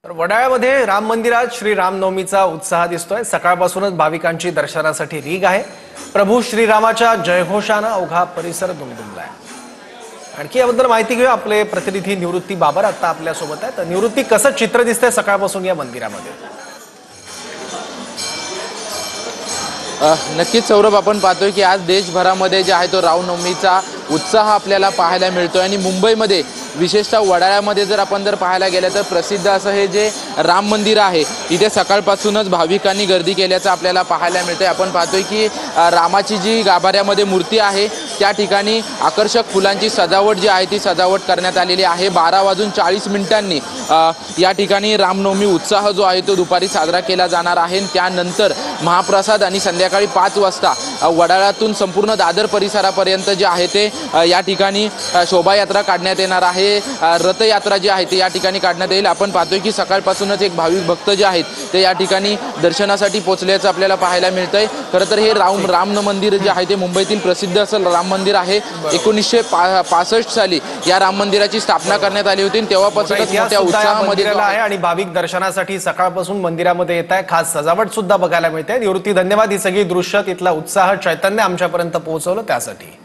तर वडाळ्यामध्ये राम मंदिरात श्री रामनवमीचा उत्साह दिसतोय। सकाळपासूनच भाविकांची दर्शनासाठी रीग आहे। प्रभू श्रीरामाच्या जयघोषाने अवघा परिसर दुमदुमलाय। आणखी याबद्दल माहिती घेऊ आपले प्रतिनिधी निवृत्ती बाबर आता आपल्या सोबत आहेत। तर निवृत्ती, कसं चित्र दिसतंय सकाळपासून या मंदिरामध्ये? नक्कीच सौरभ, आपण पाहतोय की आज देशभरामध्ये जे आहे तो रामनवमीचा उत्साह आपल्याला पाहायला मिळतोय आणि मुंबईमध्ये विशेषतः वडाळ्यामध्ये जर आपण पाहायला गेलं तर प्रसिद्ध असं हे जे राम मंदिर आहे इथे सकाळपासूनच भाविकांनी गर्दी केल्याचं आपल्याला पाहायला मिळतंय। आपण पाहतोय की रामाची जी गाभाऱ्यामध्ये मूर्ती आहे त्या ठिकाणी आकर्षक फुलांची सजावट जी आहे ती सजावट करण्यात आलेली आहे। 12:40 या ठिकाणी रामनवमी उत्साह जो आहे तो दुपारी साजरा केला जाणार आहे। त्यानंतर महाप्रसाद आणि संध्याकाळी 5 वाजता वडाळ्यातून संपूर्ण दादर परिसरापर्यंत जे आहे ते या ठिकाणी शोभायात्रा काढण्यात येणार आहे। रथयात्रा जी आहे ती या ठिकाणी काढण्यात येईल। आपण पाहतोय की सकाळपासूनच एक भाविक भक्त जे आहेत ते या ठिकाणी दर्शनासाठी पोहोचल्याचं आपल्याला पाहायला मिळतंय। खरं तर हे राम मंदिर जे आहे ते मुंबईतील प्रसिद्ध असं राम मंदिर आहे। 1965 साली या राम मंदिराची स्थापना करण्यात आली होती। तेव्हापासूनच मोठ्या उत्साहामध्ये आहे आणि भाविक दर्शनासाठी सकाळपासून मंदिरामध्ये येत आहे। खास सजावट सुद्धा बघायला मिळते। निवृत्ती, धन्यवाद। ही सगळी दृश्य, तिथला उत्साह, चैतन्य आमच्यापर्यंत पोहोचवलं त्यासाठी।